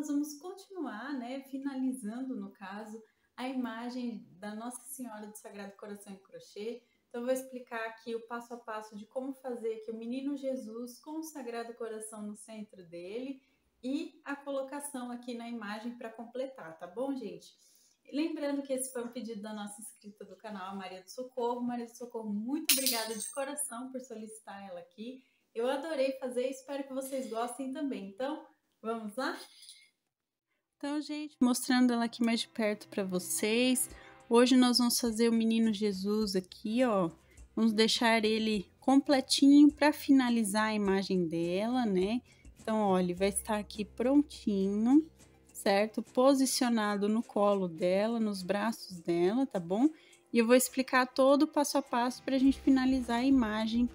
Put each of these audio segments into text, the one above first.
nós vamos continuar, né, finalizando, no caso, a imagem da Nossa Senhora do Sagrado Coração em crochê. Então, eu vou explicar aqui o passo a passo de como fazer aqui o Menino Jesus com o Sagrado Coração no centro dele e a colocação aqui na imagem para completar, tá bom, gente? Lembrando que esse foi um pedido da nossa inscrita do canal, Maria do Socorro. Maria do Socorro, muito obrigada de coração por solicitar ela aqui. Eu adorei fazer e espero que vocês gostem também. Então, vamos lá? Então, gente, mostrando ela aqui mais de perto para vocês. Hoje nós vamos fazer o Menino Jesus aqui, ó. Vamos deixar ele completinho para finalizar a imagem dela, né? Então, ó, ele vai estar aqui prontinho, certo? Posicionado no colo dela, nos braços dela, tá bom? E eu vou explicar todo o passo a passo para a gente finalizar a imagem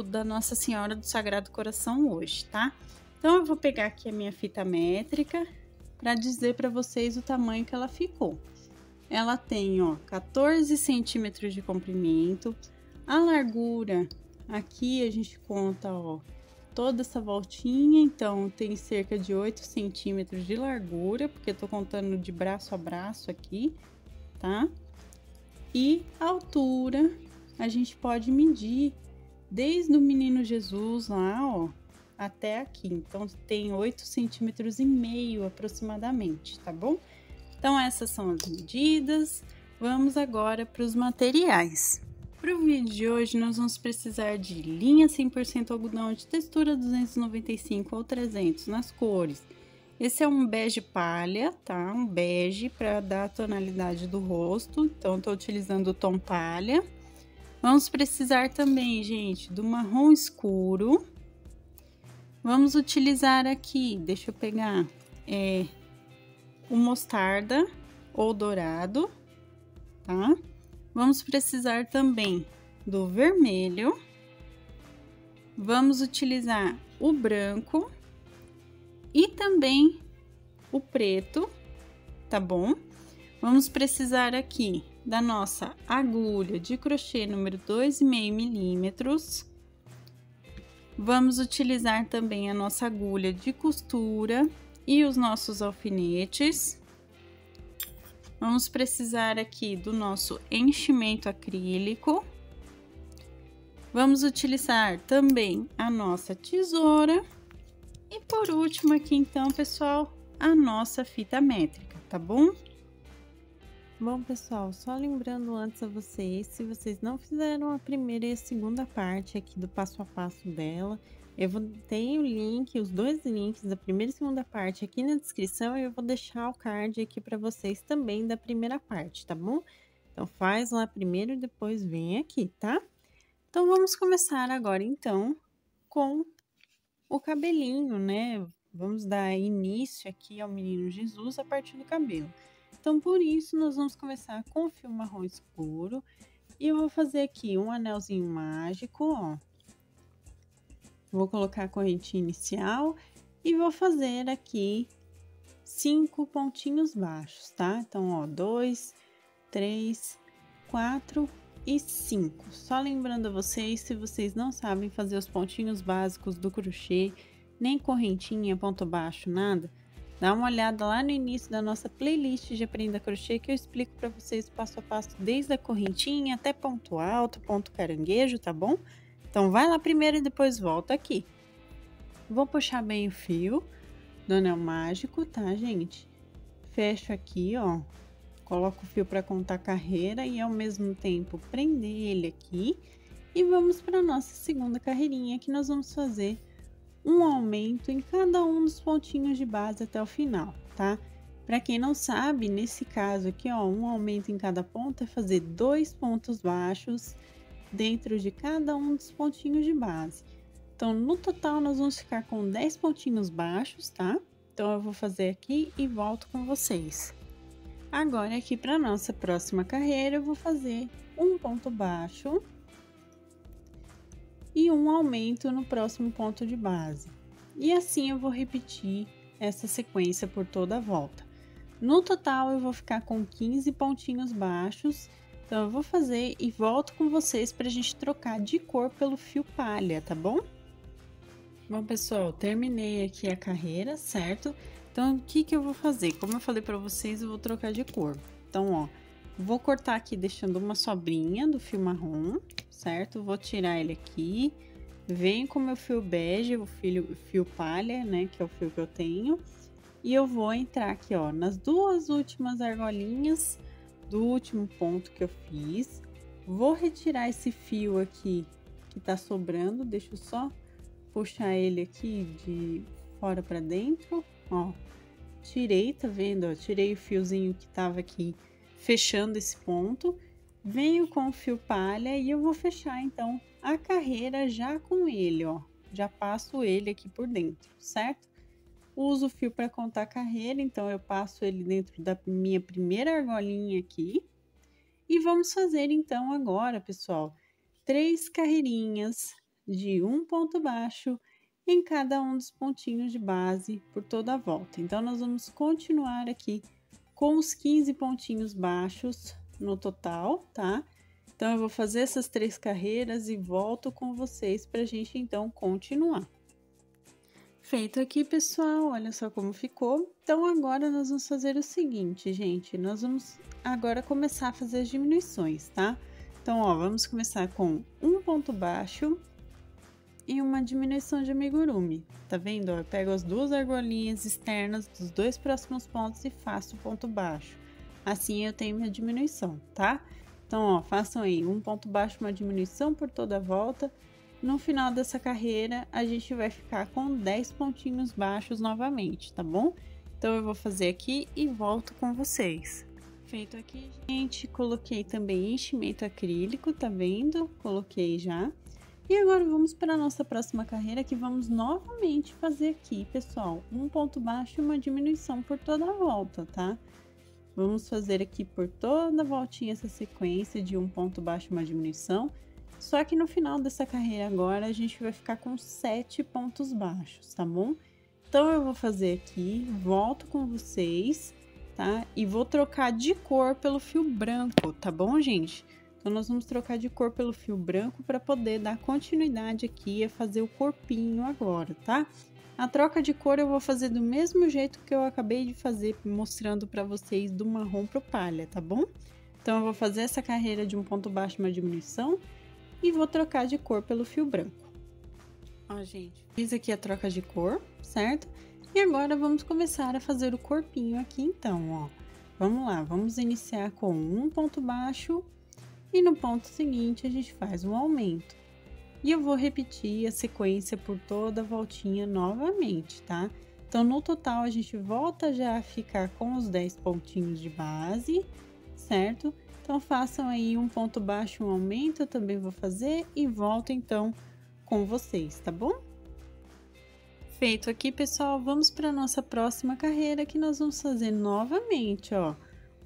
da Nossa Senhora do Sagrado Coração hoje, tá? Então, eu vou pegar aqui a minha fita métrica para dizer para vocês o tamanho que ela ficou. Ela tem, ó, 14 centímetros de comprimento. A largura, aqui a gente conta, ó, toda essa voltinha, então tem cerca de 8 centímetros de largura, porque eu tô contando de braço a braço aqui, tá? E a altura, a gente pode medir desde o Menino Jesus lá, ó, até aqui. Então, tem 8,5 centímetros aproximadamente, tá bom? Então, essas são as medidas. Vamos agora para os materiais. Para o vídeo de hoje, nós vamos precisar de linha 100% algodão de textura 295 ou 300 nas cores. Esse é um bege palha, tá? Um bege para dar a tonalidade do rosto. Então, estou utilizando o tom palha. Vamos precisar também, gente, do marrom escuro. Vamos utilizar aqui, deixa eu pegar, o mostarda ou dourado, tá? Vamos precisar também do vermelho. Vamos utilizar o branco e também o preto, tá bom? Vamos precisar aqui da nossa agulha de crochê número 2,5 milímetros. Vamos utilizar também a nossa agulha de costura e os nossos alfinetes. Vamos precisar aqui do nosso enchimento acrílico. Vamos utilizar também a nossa tesoura. E por último aqui então, pessoal, a nossa fita métrica, tá bom? Bom, pessoal, só lembrando antes a vocês, se vocês não fizeram a primeira e a segunda parte aqui do passo a passo dela, eu vou ter o link, os dois links da primeira e segunda parte aqui na descrição, e eu vou deixar o card aqui para vocês também da primeira parte, tá bom? Então, faz lá primeiro e depois vem aqui, tá? Então, vamos começar agora, então, com o cabelinho, né? Vamos dar início aqui ao Menino Jesus a partir do cabelo. Então, por isso, nós vamos começar com o fio marrom escuro. E eu vou fazer aqui um anelzinho mágico, ó. Vou colocar a correntinha inicial e vou fazer aqui 5 pontinhos baixos, tá? Então, ó, 2, 3, 4 e 5. Só lembrando a vocês, se vocês não sabem fazer os pontinhos básicos do crochê, nem correntinha, ponto baixo, nada, dá uma olhada lá no início da nossa playlist de Aprenda Crochê, que eu explico para vocês passo a passo, desde a correntinha até ponto alto, ponto caranguejo, tá bom? Então, vai lá primeiro e depois volta aqui. Vou puxar bem o fio do anel mágico, tá, gente? Fecho aqui, ó. Coloco o fio para contar a carreira e, ao mesmo tempo, prender ele aqui. E vamos para a nossa segunda carreirinha, que nós vamos fazer um aumento em cada um dos pontinhos de base até o final, tá? Para quem não sabe, nesse caso aqui, ó, um aumento em cada ponto é fazer 2 pontos baixos dentro de cada um dos pontinhos de base. Então, no total, nós vamos ficar com 10 pontinhos baixos, tá? Então, eu vou fazer aqui e volto com vocês. Agora, aqui para nossa próxima carreira, eu vou fazer um ponto baixo e um aumento no próximo ponto de base. E assim eu vou repetir essa sequência por toda a volta. No total, eu vou ficar com 15 pontinhos baixos. Então, eu vou fazer e volto com vocês para a gente trocar de cor pelo fio palha, tá bom? Bom, pessoal, terminei aqui a carreira, certo? Então, o que que eu vou fazer? Como eu falei pra vocês, eu vou trocar de cor. Então, ó, vou cortar aqui deixando uma sobrinha do fio marrom, certo? Vou tirar ele aqui. Venho com o meu fio bege, o fio palha, né, que é o fio que eu tenho. E eu vou entrar aqui, ó, nas duas últimas argolinhas do último ponto que eu fiz. Vou retirar esse fio aqui que tá sobrando, deixa eu só puxar ele aqui de fora pra dentro, ó. Tirei, tá vendo, ó? Tirei o fiozinho que tava aqui fechando esse ponto. Venho com o fio palha e eu vou fechar, então, a carreira já com ele, ó. Já passo ele aqui por dentro, certo? Uso o fio para contar a carreira, então eu passo ele dentro da minha primeira argolinha aqui. E vamos fazer, então, agora, pessoal, 3 carreirinhas de um ponto baixo em cada um dos pontinhos de base por toda a volta. Então, nós vamos continuar aqui com os 15 pontinhos baixos no total, tá? Então, eu vou fazer essas 3 carreiras e volto com vocês pra gente, então, continuar. Feito aqui, pessoal, olha só como ficou. Então, agora nós vamos fazer o seguinte, gente. Nós vamos agora começar a fazer as diminuições, tá? Então, ó, vamos começar com um ponto baixo e uma diminuição de amigurumi. Tá vendo? Ó, eu pego as duas argolinhas externas dos dois próximos pontos e faço o ponto baixo. Assim, eu tenho minha diminuição, tá? Então, ó, façam aí um ponto baixo, uma diminuição por toda a volta. No final dessa carreira, a gente vai ficar com 10 pontinhos baixos novamente, tá bom? Então, eu vou fazer aqui e volto com vocês. Feito aqui, gente, coloquei também enchimento acrílico, tá vendo? Coloquei já. E agora, vamos para a nossa próxima carreira, que vamos novamente fazer aqui, pessoal, um ponto baixo e uma diminuição por toda a volta, tá? Vamos fazer aqui por toda a voltinha essa sequência de um ponto baixo e uma diminuição. Só que no final dessa carreira agora, a gente vai ficar com 7 pontos baixos, tá bom? Então, eu vou fazer aqui, volto com vocês, tá? E vou trocar de cor pelo fio branco, tá bom, gente? Então, nós vamos trocar de cor pelo fio branco para poder dar continuidade aqui a fazer o corpinho agora, tá? A troca de cor eu vou fazer do mesmo jeito que eu acabei de fazer, mostrando para vocês do marrom pro palha, tá bom? Então, eu vou fazer essa carreira de um ponto baixo e uma diminuição. E vou trocar de cor pelo fio branco. Ó, gente, fiz aqui a troca de cor, certo? E agora vamos começar a fazer o corpinho aqui, então, ó. Vamos lá, vamos iniciar com um ponto baixo e no ponto seguinte a gente faz um aumento. E eu vou repetir a sequência por toda a voltinha novamente, tá? Então, no total, a gente volta já a ficar com os 10 pontinhos de base, certo? Então, façam aí um ponto baixo, um aumento, eu também vou fazer e volto então com vocês, tá bom? Feito aqui, pessoal, vamos para nossa próxima carreira que nós vamos fazer novamente, ó.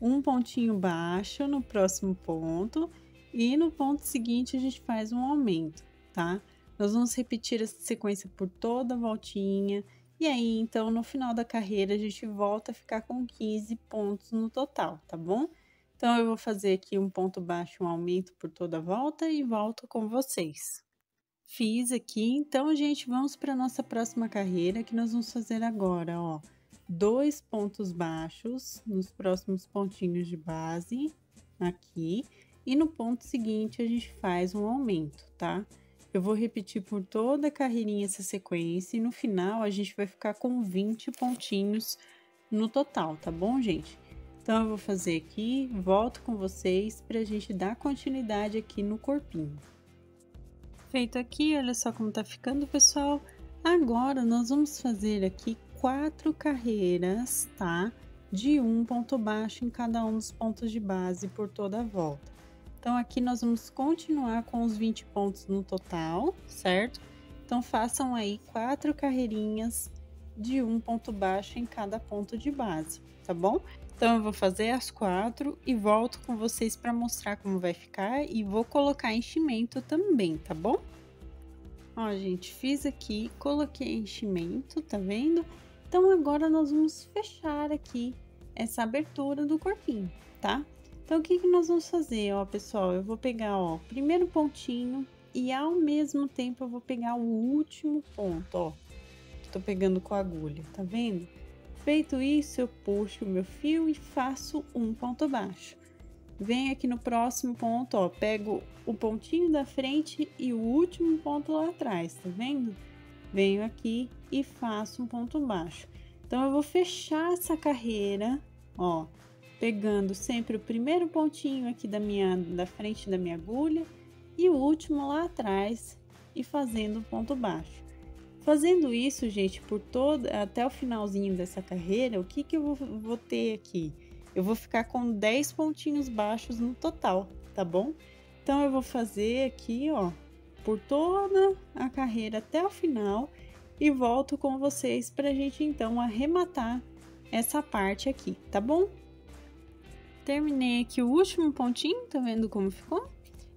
Um pontinho baixo no próximo ponto e no ponto seguinte a gente faz um aumento, tá? Nós vamos repetir essa sequência por toda a voltinha e aí, então, no final da carreira a gente volta a ficar com 15 pontos no total, tá bom? Então, eu vou fazer aqui um ponto baixo, um aumento por toda a volta e volto com vocês. Fiz aqui, então, gente, vamos para a nossa próxima carreira, que nós vamos fazer agora, ó. 2 pontos baixos nos próximos pontinhos de base, aqui. E no ponto seguinte, a gente faz um aumento, tá? Eu vou repetir por toda a carreirinha essa sequência e no final a gente vai ficar com 20 pontinhos no total, tá bom, gente? Então, eu vou fazer aqui, volto com vocês pra gente dar continuidade aqui no corpinho. Feito aqui, olha só como tá ficando, pessoal. Agora, nós vamos fazer aqui 4 carreiras, tá? De um ponto baixo em cada um dos pontos de base por toda a volta. Então, aqui nós vamos continuar com os 20 pontos no total, certo? Então, façam aí 4 carreirinhas de um ponto baixo em cada ponto de base, tá bom? Então, eu vou fazer as 4 e volto com vocês para mostrar como vai ficar e vou colocar enchimento também, tá bom? Ó, gente, fiz aqui, coloquei enchimento, tá vendo? Então, agora nós vamos fechar aqui essa abertura do corpinho, tá? Então, o que que nós vamos fazer, ó, pessoal? Eu vou pegar, ó, o primeiro pontinho e ao mesmo tempo eu vou pegar o último ponto, ó. Que tô pegando com a agulha, tá vendo? Feito isso, eu puxo o meu fio e faço um ponto baixo. Venho aqui no próximo ponto, ó, pego o pontinho da frente e o último ponto lá atrás, tá vendo? Venho aqui e faço um ponto baixo. Então, eu vou fechar essa carreira, ó, pegando sempre o primeiro pontinho aqui da frente da minha agulha e o último lá atrás e fazendo um ponto baixo. Fazendo isso, gente, até o finalzinho dessa carreira, o que eu vou ter aqui? Eu vou ficar com 10 pontinhos baixos no total, tá bom? Então, eu vou fazer aqui, ó, por toda a carreira até o final e volto com vocês pra gente, então, arrematar essa parte aqui, tá bom? Terminei aqui o último pontinho, tá vendo como ficou?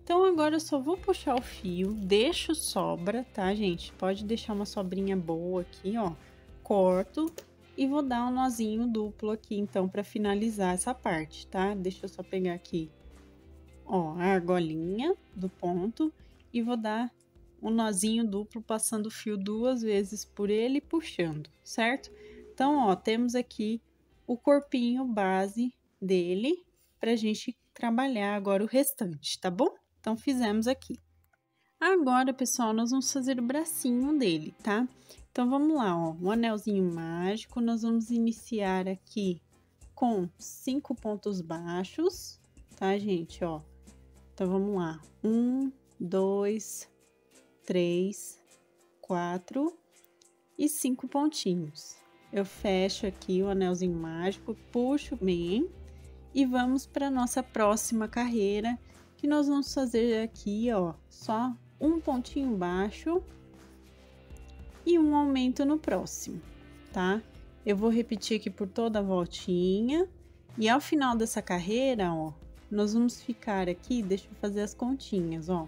Então, agora eu só vou puxar o fio, deixo sobra, tá, gente? Pode deixar uma sobrinha boa aqui, ó. Corto e vou dar um nozinho duplo aqui, então, pra finalizar essa parte, tá? Deixa eu só pegar aqui, ó, a argolinha do ponto e vou dar um nozinho duplo, passando o fio 2 vezes por ele e puxando, certo? Então, ó, temos aqui o corpinho base dele pra gente trabalhar agora o restante, tá bom? Então, fizemos aqui. Agora, pessoal, nós vamos fazer o bracinho dele, tá? Então, vamos lá, ó, um anelzinho mágico, nós vamos iniciar aqui com 5 pontos baixos, tá, gente, ó? Então, vamos lá, 1, 2, 3, 4 e 5 pontinhos. Eu fecho aqui o anelzinho mágico, puxo bem e vamos para nossa próxima carreira, que nós vamos fazer aqui, ó, só um pontinho baixo e um aumento no próximo, tá? Eu vou repetir aqui por toda a voltinha e ao final dessa carreira, ó, nós vamos ficar aqui, deixa eu fazer as continhas, ó.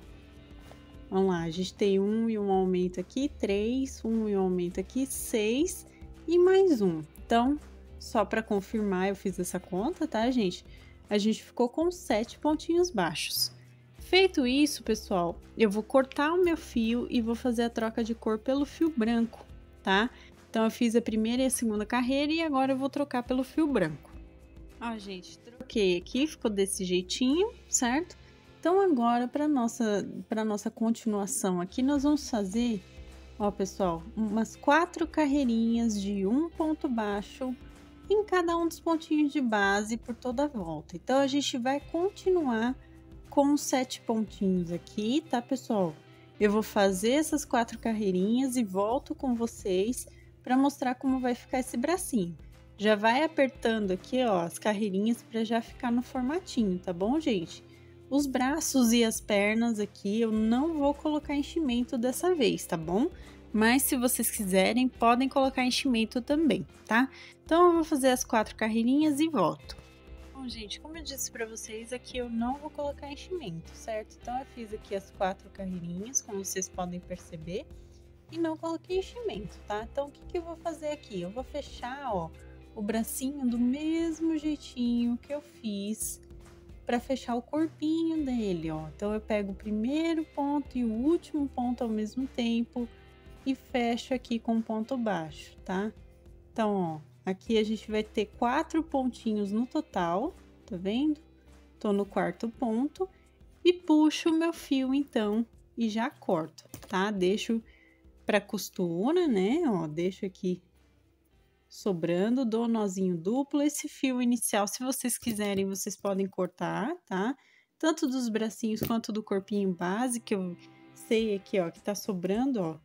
Vamos lá, a gente tem um e um aumento aqui, 3, um e um aumento aqui, 6 e mais um. Então, só para confirmar, eu fiz essa conta, tá, gente? A gente ficou com 7 pontinhos baixos. Feito isso, pessoal, eu vou cortar o meu fio e vou fazer a troca de cor pelo fio branco, tá? Então, eu fiz a primeira e a segunda carreira e agora eu vou trocar pelo fio branco. Ó, gente, troquei aqui, ficou desse jeitinho, certo? Então, agora, para nossa continuação aqui, nós vamos fazer, ó, pessoal, umas 4 carreirinhas de um ponto baixo em cada um dos pontinhos de base por toda a volta. Então, a gente vai continuar com 7 pontinhos aqui, tá, pessoal? Eu vou fazer essas 4 carreirinhas e volto com vocês para mostrar como vai ficar esse bracinho. Já vai apertando aqui, ó, as carreirinhas para já ficar no formatinho, tá bom, gente? Os braços e as pernas aqui eu não vou colocar enchimento dessa vez, tá bom? Mas se vocês quiserem, podem colocar enchimento também, tá? Então, eu vou fazer as 4 carreirinhas e volto. Bom, gente, como eu disse pra vocês, aqui eu não vou colocar enchimento, certo? Então, eu fiz aqui as 4 carreirinhas, como vocês podem perceber, e não coloquei enchimento, tá? Então, o que eu vou fazer aqui? Eu vou fechar, ó, o bracinho do mesmo jeitinho que eu fiz para fechar o corpinho dele, ó. Então, eu pego o primeiro ponto e o último ponto ao mesmo tempo e fecho aqui com um ponto baixo, tá? Então, ó, aqui a gente vai ter 4 pontinhos no total, tá vendo? Tô no 4º ponto e puxo o meu fio, então, e já corto, tá? Deixo pra costura, né? Ó, deixo aqui sobrando, dou um nozinho duplo. Esse fio inicial, se vocês quiserem, vocês podem cortar, tá? Tanto dos bracinhos quanto do corpinho base, que eu sei aqui, ó, que tá sobrando, ó.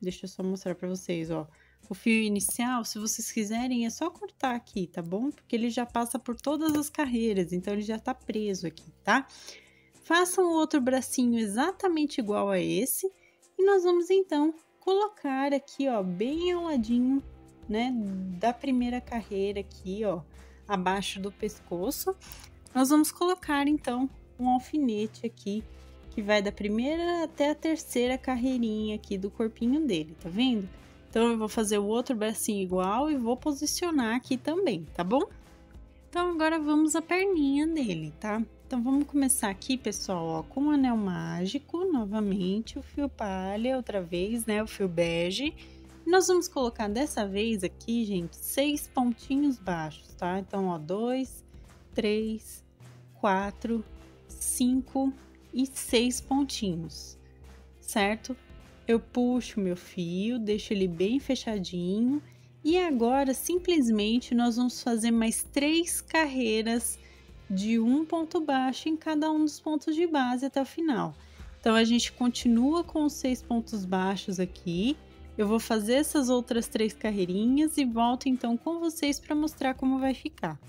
Deixa eu só mostrar pra vocês, ó. O fio inicial, se vocês quiserem, é só cortar aqui, tá bom? Porque ele já passa por todas as carreiras, então ele já tá preso aqui, tá? Façam o outro bracinho exatamente igual a esse. E nós vamos, então, colocar aqui, ó, bem ao ladinho, né, da primeira carreira aqui, ó, abaixo do pescoço. Nós vamos colocar, então, um alfinete aqui, que vai da primeira até a terceira carreirinha aqui do corpinho dele, tá vendo? Então, eu vou fazer o outro bracinho igual e vou posicionar aqui também, tá bom? Então, agora vamos à perninha dele, tá? Então, vamos começar aqui, pessoal, ó, com o anel mágico, novamente, o fio palha, outra vez, né, o fio bege, Nós vamos colocar dessa vez aqui, gente, 6 pontinhos baixos, tá? Então, ó, 2, 3, 4, 5 e 6 pontinhos, certo? Eu puxo meu fio, deixo ele bem fechadinho e agora simplesmente nós vamos fazer mais 3 carreiras de um ponto baixo em cada um dos pontos de base até o final. Então, a gente continua com os 6 pontos baixos aqui. Eu vou fazer essas outras 3 carreirinhas e volto então com vocês para mostrar como vai ficar.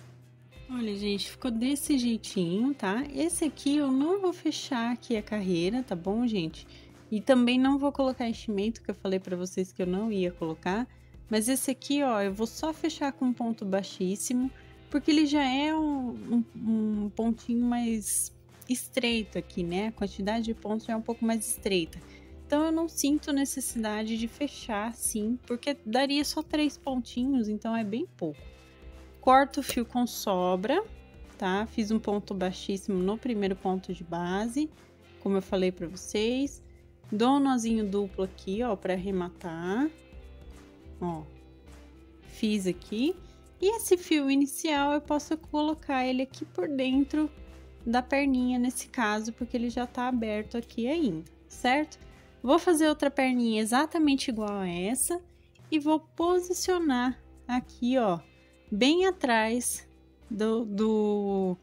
Olha, gente, ficou desse jeitinho, tá? Esse aqui eu não vou fechar aqui a carreira, tá bom, gente? E também não vou colocar enchimento, que eu falei para vocês que eu não ia colocar. Mas esse aqui, ó, eu vou só fechar com um ponto baixíssimo, porque ele já é um pontinho mais estreito aqui, né? A quantidade de pontos já é um pouco mais estreita. Então, eu não sinto necessidade de fechar assim, porque daria só 3 pontinhos, então é bem pouco. Corto o fio com sobra, tá? Fiz um ponto baixíssimo no primeiro ponto de base, como eu falei para vocês. Dou um nozinho duplo aqui, ó, para arrematar. Ó, fiz aqui. E esse fio inicial eu posso colocar ele aqui por dentro da perninha nesse caso, porque ele já tá aberto aqui ainda, certo? Vou fazer outra perninha exatamente igual a essa e vou posicionar aqui, ó, bem atrás do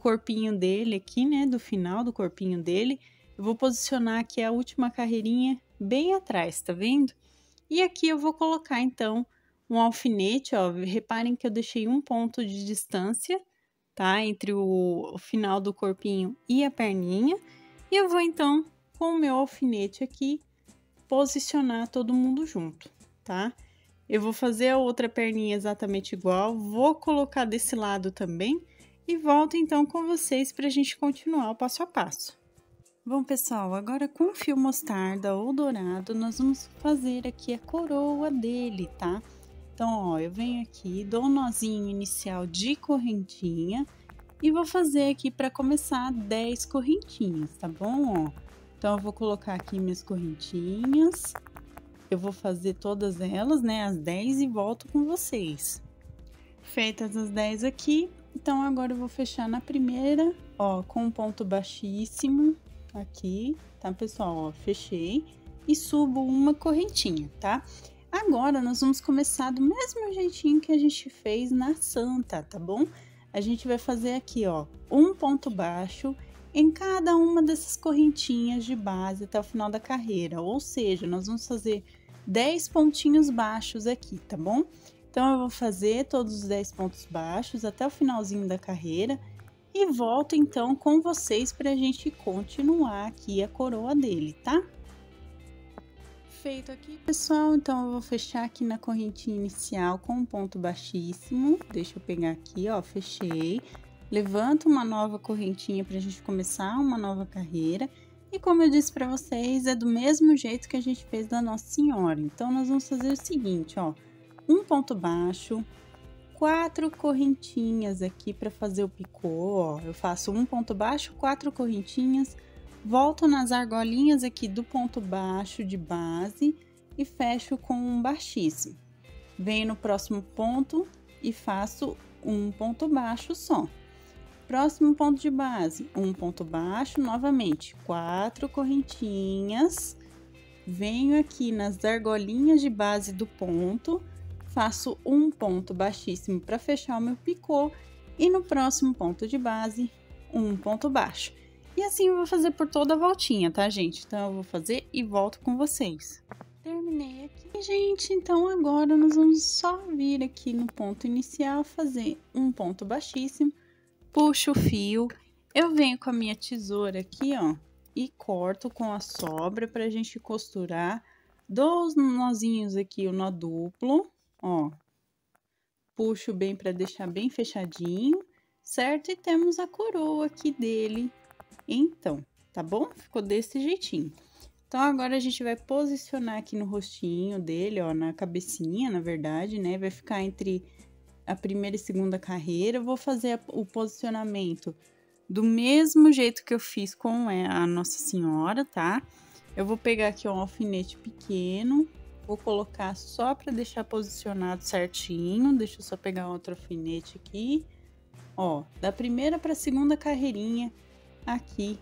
corpinho dele aqui, né, do final do corpinho dele. Eu vou posicionar aqui a última carreirinha bem atrás, tá vendo? E aqui eu vou colocar, então, um alfinete, ó, reparem que eu deixei um ponto de distância, tá, entre o final do corpinho e a perninha. E eu vou, então, com o meu alfinete aqui, posicionar todo mundo junto, tá? Eu vou fazer a outra perninha exatamente igual, vou colocar desse lado também e volto então com vocês para a gente continuar o passo a passo. Bom, pessoal, agora com o fio mostarda ou dourado, nós vamos fazer aqui a coroa dele, tá? Então, ó, eu venho aqui, dou um nozinho inicial de correntinha e vou fazer aqui para começar 10 correntinhas, tá bom? Ó, então, eu vou colocar aqui minhas correntinhas. Eu vou fazer todas elas, né, as 10 e volto com vocês. Feitas as 10 aqui, então agora eu vou fechar na primeira, ó, com um ponto baixíssimo aqui, tá, pessoal? Ó, fechei e subo uma correntinha, tá? Agora, nós vamos começar do mesmo jeitinho que a gente fez na Santa, tá bom? A gente vai fazer aqui, ó, um ponto baixo em cada uma dessas correntinhas de base até o final da carreira, ou seja, nós vamos fazer 10 pontinhos baixos aqui, tá bom? Então, eu vou fazer todos os 10 pontos baixos até o finalzinho da carreira e volto, então, com vocês para a gente continuar aqui a coroa dele, tá? Feito aqui, pessoal, então eu vou fechar aqui na correntinha inicial com um ponto baixíssimo. Deixa eu pegar aqui, ó, fechei. Levanto uma nova correntinha para a gente começar uma nova carreira. E como eu disse para vocês, é do mesmo jeito que a gente fez da Nossa Senhora. Então, nós vamos fazer o seguinte, ó, um ponto baixo, 4 correntinhas aqui para fazer o picô, ó. Eu faço um ponto baixo, 4 correntinhas, volto nas argolinhas aqui do ponto baixo de base e fecho com um baixíssimo. Venho no próximo ponto e faço um ponto baixo só. Próximo ponto de base, um ponto baixo, novamente, 4 correntinhas. Venho aqui nas argolinhas de base do ponto, faço um ponto baixíssimo para fechar o meu picô e no próximo ponto de base, um ponto baixo. E assim eu vou fazer por toda a voltinha, tá, gente? Então, eu vou fazer e volto com vocês. Terminei aqui, gente. Então, agora nós vamos só vir aqui no ponto inicial, fazer um ponto baixíssimo, puxo o fio, eu venho com a minha tesoura aqui, ó, e corto com a sobra pra gente costurar. Dou os nozinhos aqui, o nó duplo, ó. Puxo bem pra deixar bem fechadinho, certo? E temos a coroa aqui dele. Então, tá bom? Ficou desse jeitinho. Então, agora a gente vai posicionar aqui no rostinho dele, ó, na cabecinha, na verdade, né? Vai ficar entre a primeira e segunda carreira. Eu vou fazer o posicionamento do mesmo jeito que eu fiz com a Nossa Senhora, tá? Eu vou pegar aqui um alfinete pequeno, Vou colocar só para deixar posicionado certinho. Deixa eu só pegar outro alfinete aqui. Ó, da primeira para a segunda carreirinha aqui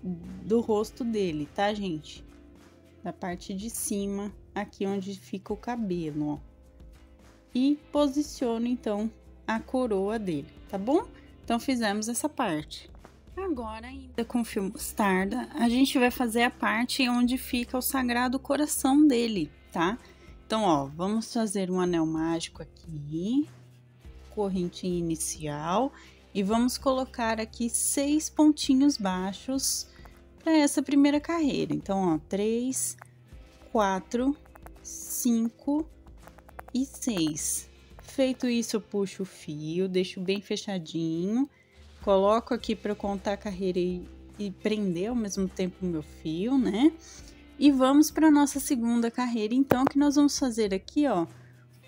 do rosto dele, tá, gente? Da parte de cima, aqui onde fica o cabelo, ó. E posiciono, então, a coroa dele, tá bom? Então, fizemos essa parte. Agora, ainda com fio mostarda, a gente vai fazer a parte onde fica o sagrado coração dele, tá? Então, ó, vamos fazer um anel mágico aqui, correntinha inicial, e vamos colocar aqui 6 pontinhos baixos para essa primeira carreira. Então, ó, 3, 4, 5 e 6. Feito isso, eu puxo o fio, deixo bem fechadinho, coloco aqui para contar a carreira e prender ao mesmo tempo o meu fio, né? E vamos para nossa segunda carreira, então, que nós vamos fazer aqui, ó,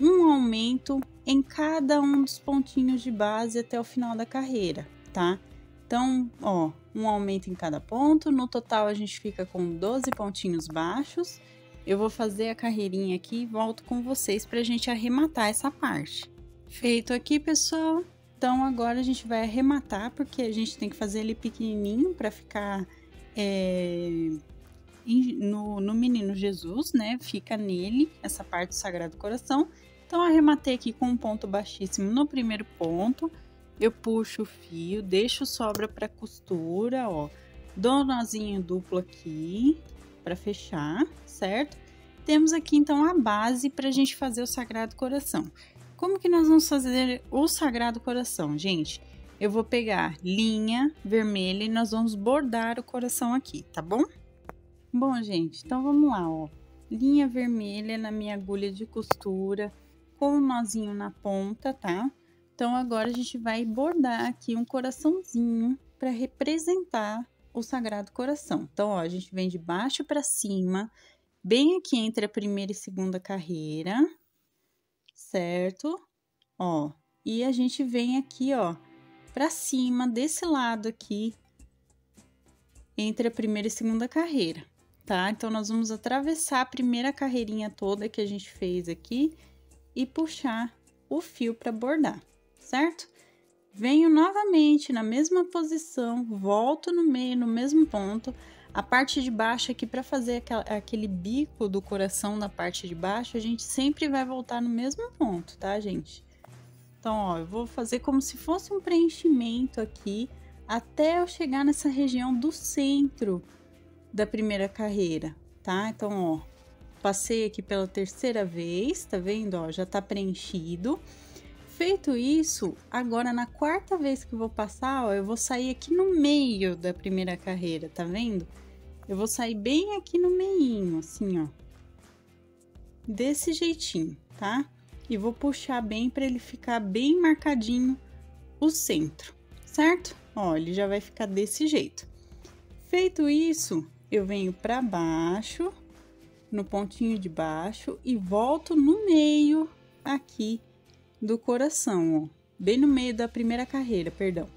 um aumento em cada um dos pontinhos de base até o final da carreira, tá? Então, ó, um aumento em cada ponto, no total a gente fica com 12 pontinhos baixos. Eu vou fazer a carreirinha aqui e volto com vocês pra gente arrematar essa parte. Feito aqui, pessoal, então agora a gente vai arrematar, porque a gente tem que fazer ele pequenininho pra ficar no Menino Jesus, né? Fica nele, essa parte do Sagrado Coração. Então, arrematei aqui com um ponto baixíssimo no primeiro ponto. Eu puxo o fio, deixo sobra para costura, ó. Dou um nozinho duplo aqui para fechar, certo? Temos aqui, então, a base para a gente fazer o Sagrado Coração. Como que nós vamos fazer o Sagrado Coração, gente? Eu vou pegar linha vermelha e nós vamos bordar o coração aqui, tá bom? Bom, gente, então vamos lá, ó. Linha vermelha na minha agulha de costura, com um nozinho na ponta, tá? Então, agora a gente vai bordar aqui um coraçãozinho para representar o Sagrado Coração. Então, ó, a gente vem de baixo para cima, bem aqui entre a primeira e segunda carreira, certo? Ó, e a gente vem aqui, ó, para cima, desse lado aqui, entre a primeira e segunda carreira, tá? Então, nós vamos atravessar a primeira carreirinha toda que a gente fez aqui e puxar o fio para bordar, certo? Venho novamente na mesma posição, volto no meio, no mesmo ponto. A parte de baixo aqui, para fazer aquele bico do coração na parte de baixo, a gente sempre vai voltar no mesmo ponto, tá, gente? Então, ó, eu vou fazer como se fosse um preenchimento aqui, até eu chegar nessa região do centro da primeira carreira, tá? Então, ó, passei aqui pela terceira vez, tá vendo? Ó, já tá preenchido. Feito isso, agora na quarta vez que eu vou passar, ó, eu vou sair aqui no meio da primeira carreira, tá vendo? Eu vou sair bem aqui no meinho, assim, ó. Desse jeitinho, tá? E vou puxar bem para ele ficar bem marcadinho o centro, certo? Ó, ele já vai ficar desse jeito. Feito isso, eu venho para baixo, no pontinho de baixo e volto no meio aqui do coração, ó, bem no meio da primeira carreira, perdão.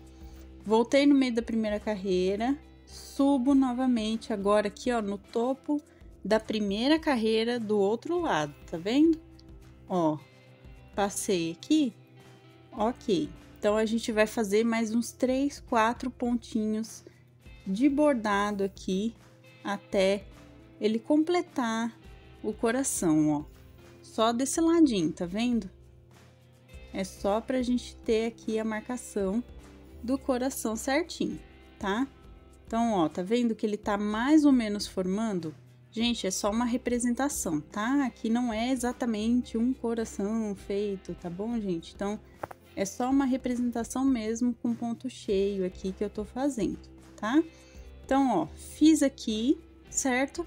Voltei no meio da primeira carreira, subo novamente agora aqui, ó, no topo da primeira carreira do outro lado, tá vendo? Ó, passei aqui, ok. Então, a gente vai fazer mais uns 3, 4 pontinhos de bordado aqui até ele completar o coração, ó. Só desse ladinho, tá vendo? É só pra gente ter aqui a marcação do coração certinho, tá? Então, ó, tá vendo que ele tá mais ou menos formando? Gente, é só uma representação, tá? Aqui não é exatamente um coração feito, tá bom, gente? Então, é só uma representação mesmo com ponto cheio aqui que eu tô fazendo, tá? Então, ó, fiz aqui, certo?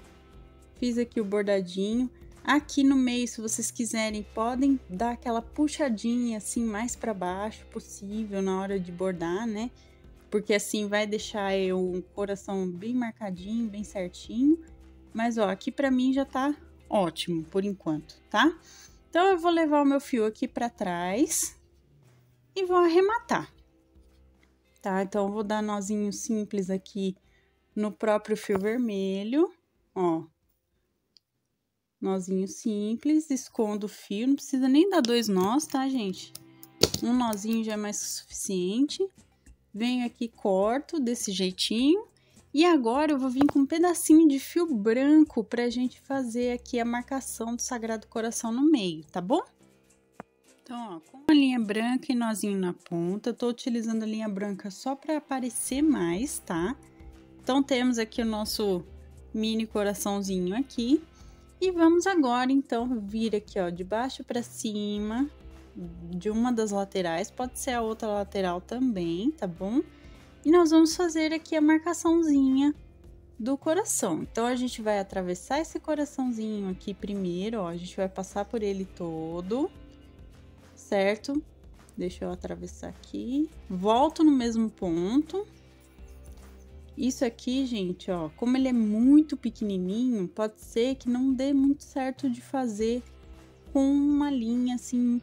Fiz aqui o bordadinho. Aqui no meio, se vocês quiserem, podem dar aquela puxadinha assim mais para baixo possível na hora de bordar, né? Porque assim vai deixar o coração bem marcadinho, bem certinho. Mas ó, aqui para mim já tá ótimo por enquanto, tá? Então eu vou levar o meu fio aqui para trás e vou arrematar, tá? Então eu vou dar nozinho simples aqui no próprio fio vermelho, ó. Nozinho simples, escondo o fio, não precisa nem dar 2 nós, tá, gente? Um nozinho já é mais que suficiente. Venho aqui, corto desse jeitinho. E agora eu vou vir com um pedacinho de fio branco pra gente fazer aqui a marcação do Sagrado Coração no meio, tá bom? Então, ó, com a linha branca e nozinho na ponta, eu tô utilizando a linha branca só pra aparecer mais, tá? Então, temos aqui o nosso mini coraçãozinho aqui. E vamos agora, então, vir aqui, ó, de baixo pra cima de uma das laterais, pode ser a outra lateral também, tá bom? E nós vamos fazer aqui a marcaçãozinha do coração. Então, a gente vai atravessar esse coraçãozinho aqui primeiro, ó. A gente vai passar por ele todo, certo? Deixa eu atravessar aqui. Volto no mesmo ponto. Isso aqui, gente, ó, como ele é muito pequenininho, pode ser que não dê muito certo de fazer com uma linha, assim,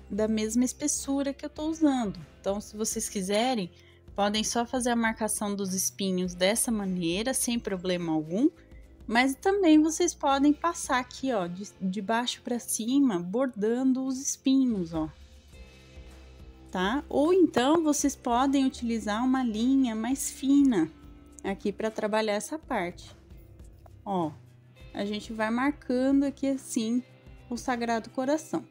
da mesma espessura que eu tô usando. Então, se vocês quiserem, podem só fazer a marcação dos espinhos dessa maneira, sem problema algum. Mas também vocês podem passar aqui, ó, de baixo para cima, bordando os espinhos, ó. Tá? Ou então, vocês podem utilizar uma linha mais fina aqui para trabalhar essa parte. Ó, a gente vai marcando aqui assim o Sagrado Coração.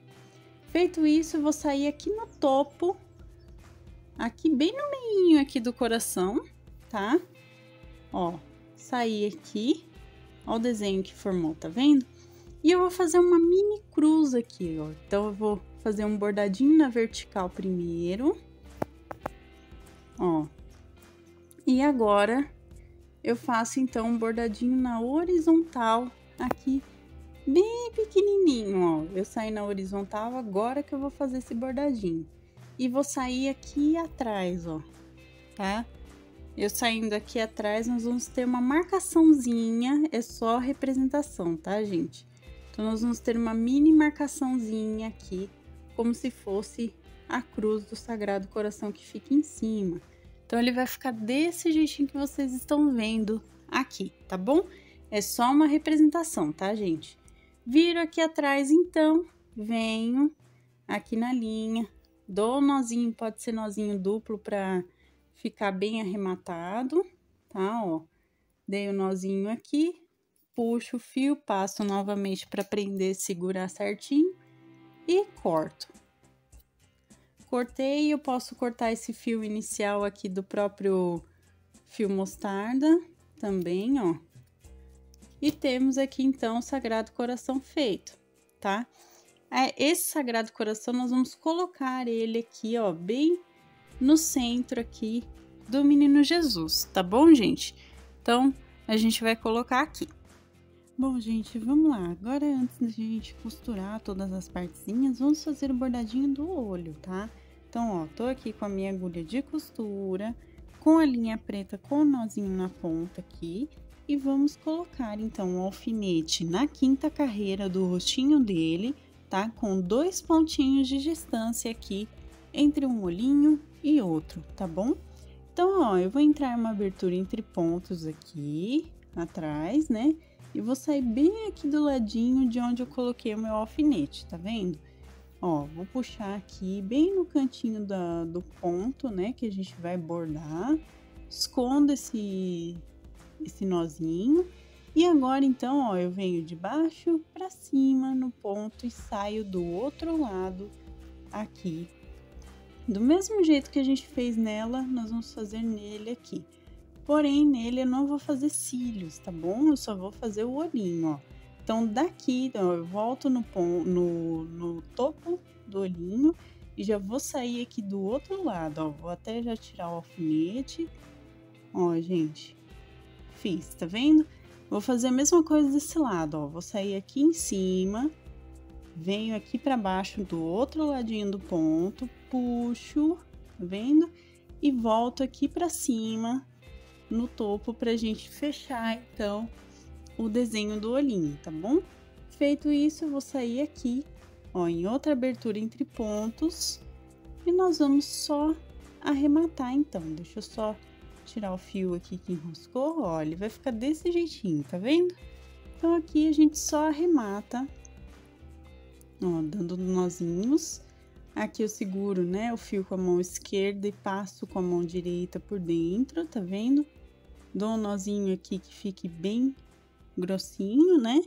Feito isso, eu vou sair aqui no topo, aqui bem no meio aqui do coração, tá? Ó, saí aqui, ó o desenho que formou, tá vendo? E eu vou fazer uma mini cruz aqui, ó. Então, eu vou fazer um bordadinho na vertical primeiro, ó. E agora, eu faço, então, um bordadinho na horizontal aqui, bem pequenininho, ó. Eu saí na horizontal, agora que eu vou fazer esse bordadinho. E vou sair aqui atrás, ó, tá? Eu saindo aqui atrás, nós vamos ter uma marcaçãozinha, é só representação, tá, gente? Então, nós vamos ter uma mini marcaçãozinha aqui, como se fosse a cruz do Sagrado Coração que fica em cima. Então, ele vai ficar desse jeitinho que vocês estão vendo aqui, tá bom? É só uma representação, tá, gente? Viro aqui atrás, então, venho aqui na linha, dou o nozinho, pode ser nozinho duplo para ficar bem arrematado, tá? Ó, dei o nozinho aqui, puxo o fio, passo novamente para prender, segurar certinho e corto. Cortei, eu posso cortar esse fio inicial aqui do próprio fio mostarda também, ó. E temos aqui, então, o Sagrado Coração feito, tá? Esse Sagrado Coração, nós vamos colocar ele aqui, ó, bem no centro aqui do Menino Jesus, tá bom, gente? Então, a gente vai colocar aqui. Bom, gente, vamos lá. Agora, antes da gente costurar todas as partezinhas, vamos fazer o bordadinho do olho, tá? Então, ó, tô aqui com a minha agulha de costura, com a linha preta com o nozinho na ponta aqui. E vamos colocar, então, o alfinete na quinta carreira do rostinho dele, tá? Com 2 pontinhos de distância aqui entre um olhinho e outro, tá bom? Então, ó, eu vou entrar uma abertura entre pontos aqui, atrás, né? E vou sair bem aqui do ladinho de onde eu coloquei o meu alfinete, tá vendo? Ó, vou puxar aqui bem no cantinho do ponto, né? Que a gente vai bordar. Escondo esse nozinho. E agora, então, ó, eu venho de baixo pra cima no ponto e saio do outro lado aqui. Do mesmo jeito que a gente fez nela, nós vamos fazer nele aqui. Porém, nele eu não vou fazer cílios, tá bom? Eu só vou fazer o olhinho, ó. Então, daqui, ó, eu volto no topo do olhinho e já vou sair aqui do outro lado, ó. Vou até já tirar o alfinete. Ó, gente, fiz, tá vendo? Vou fazer a mesma coisa desse lado, ó. Vou sair aqui em cima, venho aqui pra baixo do outro ladinho do ponto, puxo, tá vendo? E volto aqui pra cima no topo pra gente fechar, então, o desenho do olhinho, tá bom? Feito isso, eu vou sair aqui, ó, em outra abertura entre pontos e nós vamos só arrematar, então. Deixa eu só tirar o fio aqui que enroscou, ó, ele vai ficar desse jeitinho, tá vendo? Então, aqui a gente só arremata, ó, dando nozinhos. Aqui eu seguro, né, o fio com a mão esquerda e passo com a mão direita por dentro, tá vendo? Dou um nozinho aqui que fique bem grossinho, né?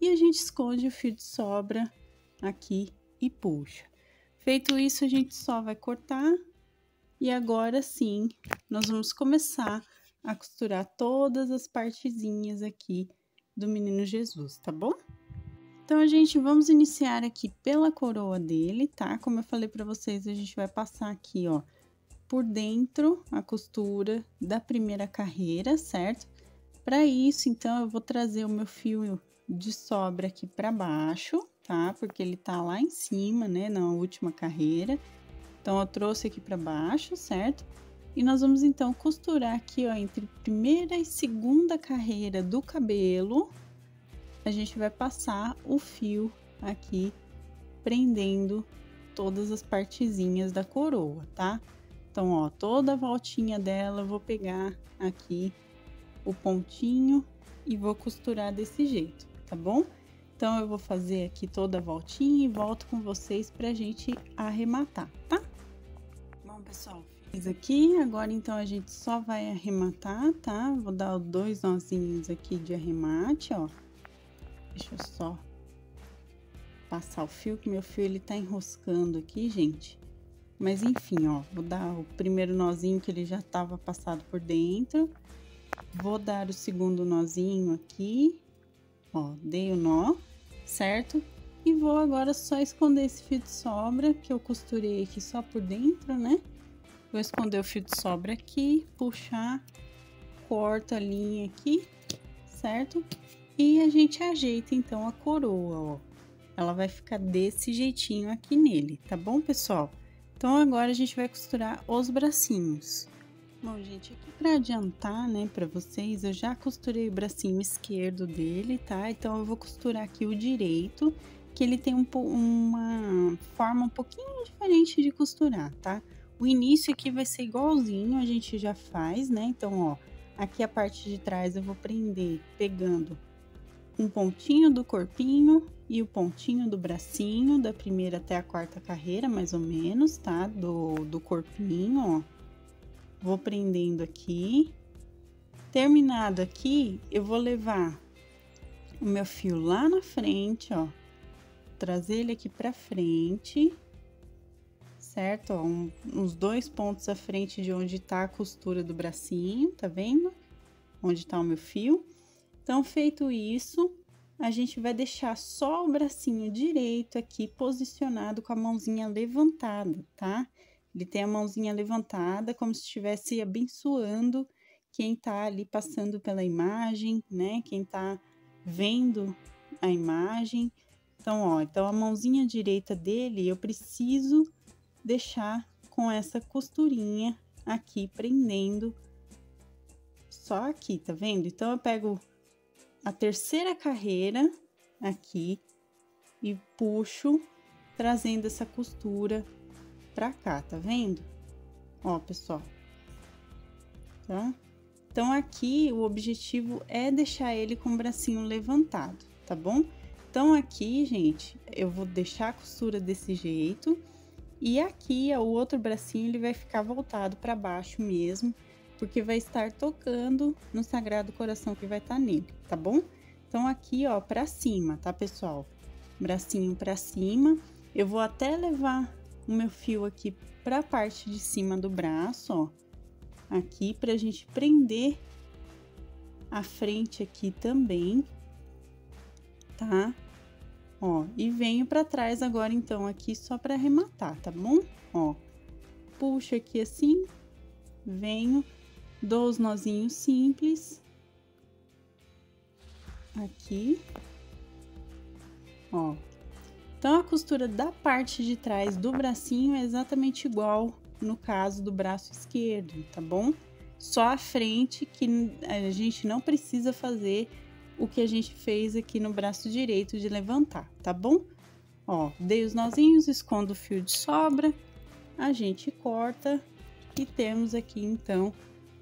E a gente esconde o fio de sobra aqui e puxa. Feito isso, a gente só vai cortar. E agora sim, nós vamos começar a costurar todas as partezinhas aqui do Menino Jesus, tá bom? Então, gente, vamos iniciar aqui pela coroa dele, tá? Como eu falei pra vocês, a gente vai passar aqui, ó, por dentro a costura da primeira carreira, certo? Para isso, então, eu vou trazer o meu fio de sobra aqui pra baixo, tá? Porque ele tá lá em cima, né, na última carreira. Então, eu trouxe aqui pra baixo, certo? E nós vamos, então, costurar aqui, ó, entre primeira e segunda carreira do cabelo. A gente vai passar o fio aqui, prendendo todas as partezinhas da coroa, tá? Então, ó, toda a voltinha dela, eu vou pegar aqui o pontinho e vou costurar desse jeito, tá bom? Então, eu vou fazer aqui toda a voltinha e volto com vocês pra gente arrematar, tá? Bom, pessoal, fiz aqui, agora então a gente só vai arrematar, tá? Vou dar 2 nozinhos aqui de arremate, ó. Deixa eu só passar o fio, que meu fio ele tá enroscando aqui, gente. Mas enfim, ó, vou dar o primeiro nozinho que ele já tava passado por dentro. Vou dar o segundo nozinho aqui, ó, dei o nó, certo? E vou agora só esconder esse fio de sobra, que eu costurei aqui só por dentro, né? Vou esconder o fio de sobra aqui, puxar, corto a linha aqui, certo? E a gente ajeita, então, a coroa, ó. Ela vai ficar desse jeitinho aqui nele, tá bom, pessoal? Então, agora a gente vai costurar os bracinhos. Bom, gente, aqui pra adiantar, né, pra vocês, eu já costurei o bracinho esquerdo dele, tá? Então, eu vou costurar aqui o direito, que ele tem uma forma um pouquinho diferente de costurar, tá? O início aqui vai ser igualzinho, a gente já faz, né? Então, ó, aqui a parte de trás eu vou prender pegando um pontinho do corpinho e o pontinho do bracinho, da primeira até a quarta carreira, mais ou menos, tá? Do corpinho, ó. Vou prendendo aqui. Terminado aqui, eu vou levar o meu fio lá na frente, ó. Trazer ele aqui pra frente, certo? Ó, uns 2 pontos à frente de onde tá a costura do bracinho, tá vendo? Onde tá o meu fio. Então, feito isso, a gente vai deixar só o bracinho direito aqui posicionado com a mãozinha levantada, tá? Ele tem a mãozinha levantada, como se estivesse abençoando quem tá ali passando pela imagem, né? Quem tá vendo a imagem. Então, ó, então a mãozinha direita dele eu preciso deixar com essa costurinha aqui prendendo só aqui, tá vendo? Então, eu pego a terceira carreira aqui e puxo, trazendo essa costura pra cá, tá vendo? Ó, pessoal, tá? Então, aqui o objetivo é deixar ele com o bracinho levantado, tá bom? Então, aqui, gente, eu vou deixar a costura desse jeito e aqui, ó, o outro bracinho ele vai ficar voltado para baixo mesmo, porque vai estar tocando no Sagrado Coração que vai estar nele, tá bom? Então, aqui, ó, pra cima, tá, pessoal? Bracinho pra cima. Eu vou até levar o meu fio aqui pra parte de cima do braço, ó. Aqui, pra gente prender a frente aqui também, tá? Ó, e venho pra trás agora, então, aqui só pra arrematar, tá bom? Ó, puxo aqui assim, venho, dou os nozinhos simples. Aqui, ó. Então, a costura da parte de trás do bracinho é exatamente igual no caso do braço esquerdo, tá bom? Só a frente que a gente não precisa fazer o que a gente fez aqui no braço direito de levantar, tá bom? Ó, dei os nozinhos, escondo o fio de sobra, a gente corta e temos aqui, então,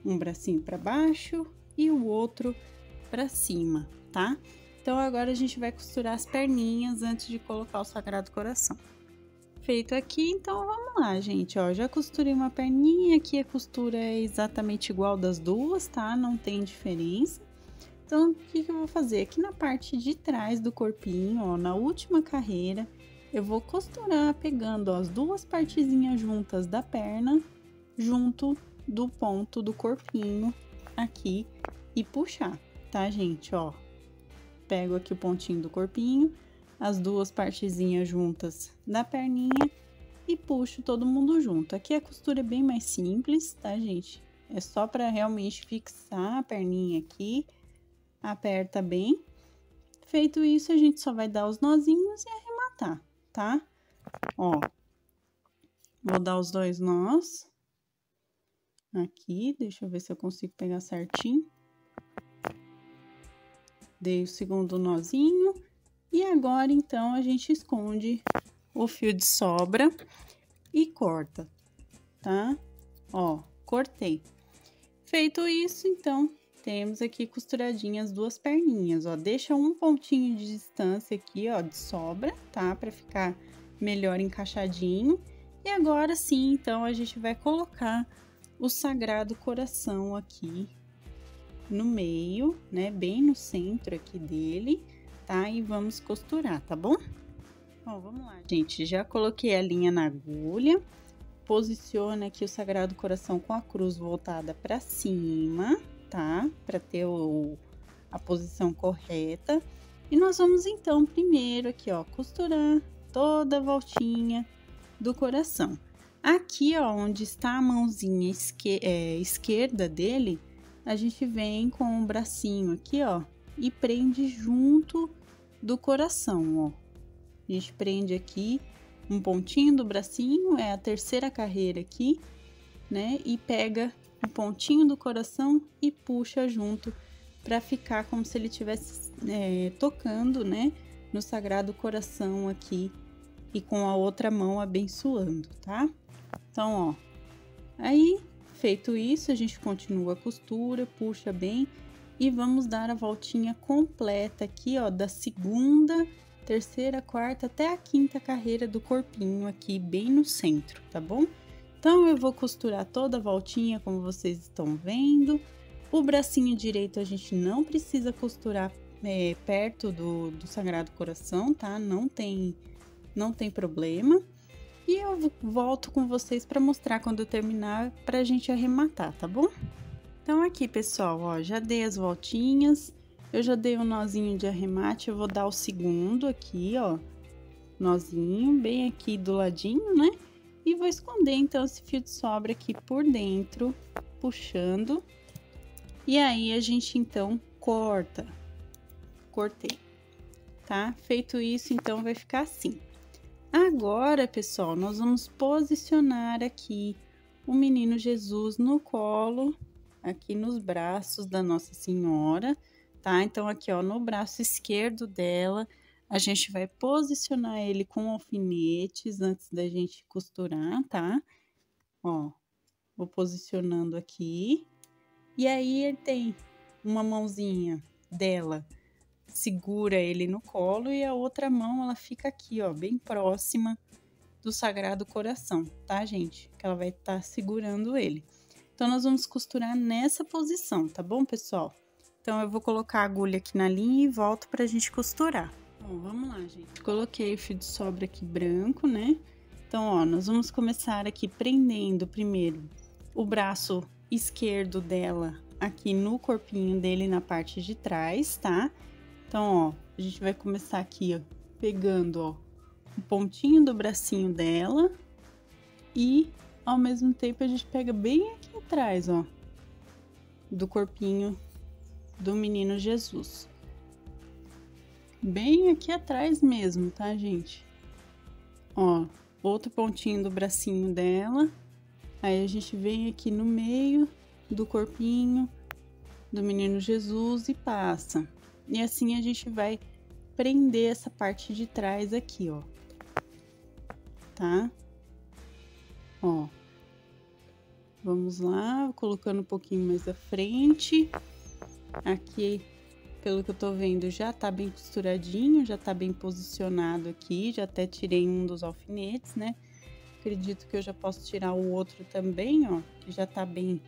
um bracinho para baixo e o outro para cima, tá? Então agora a gente vai costurar as perninhas antes de colocar o Sagrado Coração. Feito aqui, então vamos lá, gente, ó, já costurei uma perninha, aqui a costura é exatamente igual das duas, tá? Não tem diferença. Então, o que eu vou fazer? Aqui na parte de trás do corpinho, ó, na última carreira, eu vou costurar pegando, ó, as duas partezinhas juntas da perna, junto do ponto do corpinho aqui e puxar, tá, gente, ó? Pego aqui o pontinho do corpinho, as duas partezinhas juntas da perninha e puxo todo mundo junto. Aqui a costura é bem mais simples, tá, gente? É só para realmente fixar a perninha aqui, aperta bem. Feito isso, a gente só vai dar os nozinhos e arrematar, tá? Ó, vou dar os 2 nós aqui, deixa eu ver se eu consigo pegar certinho. Dei o segundo nozinho. E agora, então, a gente esconde o fio de sobra e corta, tá? Ó, cortei. Feito isso, então, temos aqui costuradinhas as duas perninhas, ó. Deixa um pontinho de distância aqui, ó, de sobra, tá? Pra ficar melhor encaixadinho. E agora sim, então, a gente vai colocar o Sagrado Coração aqui no meio, né? Bem no centro aqui dele. Tá? E vamos costurar, tá bom? Ó, vamos lá, gente. Já coloquei a linha na agulha. Posiciona aqui o Sagrado Coração com a cruz voltada para cima, tá? Para ter a posição correta. E nós vamos, então, primeiro aqui, ó, costurar toda a voltinha do coração. Aqui, ó, onde está a mãozinha esquerda dele, a gente vem com o bracinho aqui, ó, e prende junto do coração, ó. A gente prende aqui um pontinho do bracinho, é a terceira carreira aqui, né? E pega o pontinho do coração e puxa junto para ficar como se ele estivesse tocando, né? No Sagrado Coração aqui e com a outra mão abençoando, tá? Então, ó, aí feito isso, a gente continua a costura, puxa bem. E vamos dar a voltinha completa aqui, ó, da segunda, terceira, quarta até a quinta carreira do corpinho aqui, bem no centro, tá bom? Então, eu vou costurar toda a voltinha, como vocês estão vendo. O bracinho direito a gente não precisa costurar perto do Sagrado Coração, tá? Não tem problema. E eu volto com vocês para mostrar quando eu terminar, pra gente arrematar, tá bom? Então, aqui, pessoal, ó, já dei as voltinhas, eu já dei um nozinho de arremate, eu vou dar o segundo aqui, ó, nozinho, bem aqui do ladinho, né? E vou esconder, então, esse fio de sobra aqui por dentro, puxando. E aí, a gente, então, corta. Cortei, tá? Feito isso, então, vai ficar assim. Agora, pessoal, nós vamos posicionar aqui o menino Jesus no colo, aqui nos braços da Nossa Senhora, tá? Então, aqui, ó, no braço esquerdo dela, a gente vai posicionar ele com alfinetes antes da gente costurar, tá? Ó, vou posicionando aqui. E aí, ele tem uma mãozinha dela, segura ele no colo e a outra mão, ela fica aqui, ó, bem próxima do Sagrado Coração, tá, gente? Que ela vai estar segurando ele. Então, nós vamos costurar nessa posição, tá bom, pessoal? Então, eu vou colocar a agulha aqui na linha e volto pra gente costurar. Bom, vamos lá, gente. Coloquei o fio de sobra aqui branco, né? Então, ó, nós vamos começar aqui prendendo primeiro o braço esquerdo dela aqui no corpinho dele, na parte de trás, tá? Então, ó, a gente vai começar aqui, ó, pegando, ó, o pontinho do bracinho dela e, ao mesmo tempo, a gente pega bem aqui atrás, ó, do corpinho do menino Jesus. Bem aqui atrás mesmo, tá, gente? Ó, outro pontinho do bracinho dela. Aí, a gente vem aqui no meio do corpinho do menino Jesus e passa. E assim a gente vai prender essa parte de trás aqui, ó. Tá? Ó. Vamos lá, colocando um pouquinho mais à frente. Aqui pelo que eu tô vendo, já tá bem costuradinho, já tá bem posicionado aqui, já até tirei um dos alfinetes, né? Acredito que eu já posso tirar o outro também, ó, que já tá bem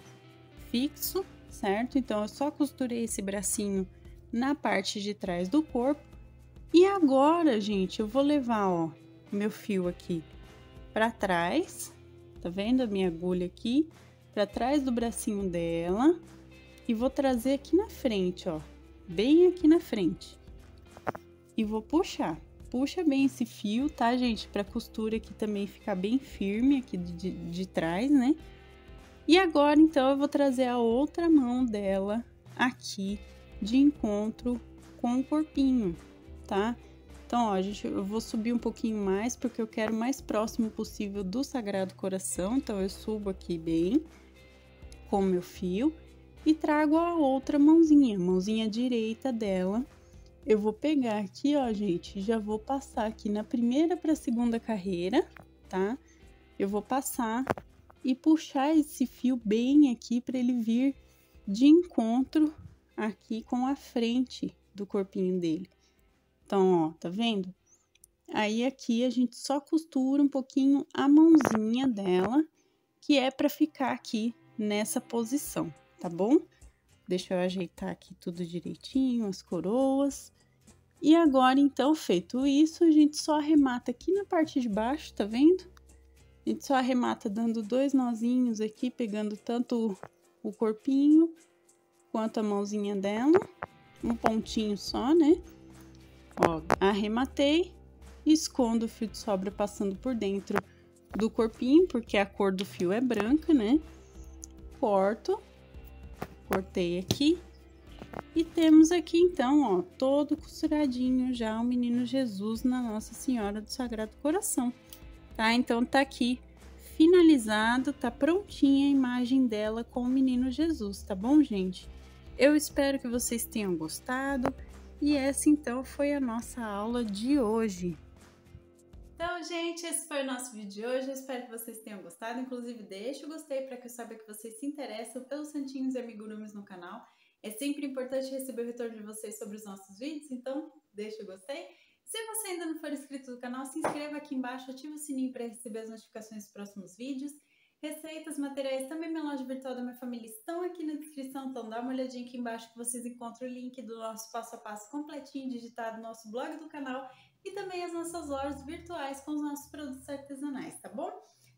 fixo, certo? Então, eu só costurei esse bracinho na parte de trás do corpo. E agora, gente, eu vou levar, ó, meu fio aqui pra trás, tá vendo a minha agulha aqui? Pra trás do bracinho dela e vou trazer aqui na frente, ó, bem aqui na frente. E vou puxar. Puxa bem esse fio, tá, gente? Pra costura aqui também ficar bem firme aqui de trás, né? E agora, então, eu vou trazer a outra mão dela aqui de encontro com o corpinho, tá? Então, ó, gente, eu vou subir um pouquinho mais, porque eu quero o mais próximo possível do Sagrado Coração. Então, eu subo aqui bem com o meu fio e trago a outra mãozinha direita dela. Eu vou pegar aqui, ó, gente, já vou passar aqui na primeira para a segunda carreira, tá? Eu vou passar e puxar esse fio bem aqui para ele vir de encontro aqui com a frente do corpinho dele. Então, ó, tá vendo? Aí aqui a gente só costura um pouquinho a mãozinha dela, que é para ficar aqui nessa posição, tá bom? Deixa eu ajeitar aqui tudo direitinho, as coroas. E agora, então, feito isso, a gente só arremata aqui na parte de baixo, tá vendo? A gente só arremata dando 2 nozinhos aqui, pegando tanto o corpinho quanto a mãozinha dela. Um pontinho só, né? Ó, arrematei, escondo o fio de sobra passando por dentro do corpinho, porque a cor do fio é branca, né? Cortei aqui. E temos aqui, então, ó, todo costuradinho já o Menino Jesus na Nossa Senhora do Sagrado Coração, tá? Então, tá aqui finalizado, tá prontinha a imagem dela com o Menino Jesus, tá bom, gente? Eu espero que vocês tenham gostado e essa, então, foi a nossa aula de hoje. Então, gente, esse foi o nosso vídeo de hoje. Eu espero que vocês tenham gostado. Inclusive, deixa o gostei para que eu saiba que vocês se interessam pelos santinhos e amigurumis no canal. É sempre importante receber o retorno de vocês sobre os nossos vídeos, então deixa o gostei. Se você ainda não for inscrito no canal, se inscreva aqui embaixo, ative o sininho para receber as notificações dos próximos vídeos. Receitas, materiais, também minha loja virtual da minha família estão aqui na descrição, então dá uma olhadinha aqui embaixo que vocês encontram o link do nosso passo a passo completinho digitado no nosso blog do canal e também as nossas lojas virtuais com os nossos produtos artesanais, tá bom?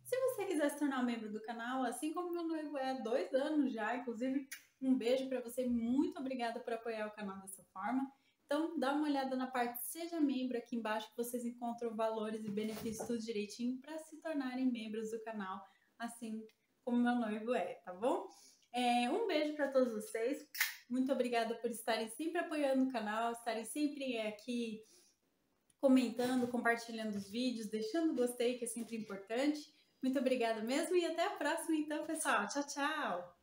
Se você quiser se tornar um membro do canal, assim como meu noivo é há 2 anos já, inclusive um beijo para você, muito obrigada por apoiar o canal dessa forma. Então, dá uma olhada na parte Seja Membro aqui embaixo que vocês encontram valores e benefícios tudo direitinho para se tornarem membros do canal, assim como meu noivo é, tá bom? Um beijo para todos vocês, muito obrigada por estarem sempre apoiando o canal, estarem sempre aqui comentando, compartilhando os vídeos, deixando gostei, que é sempre importante. Muito obrigada mesmo e até a próxima então, pessoal. Tchau, tchau!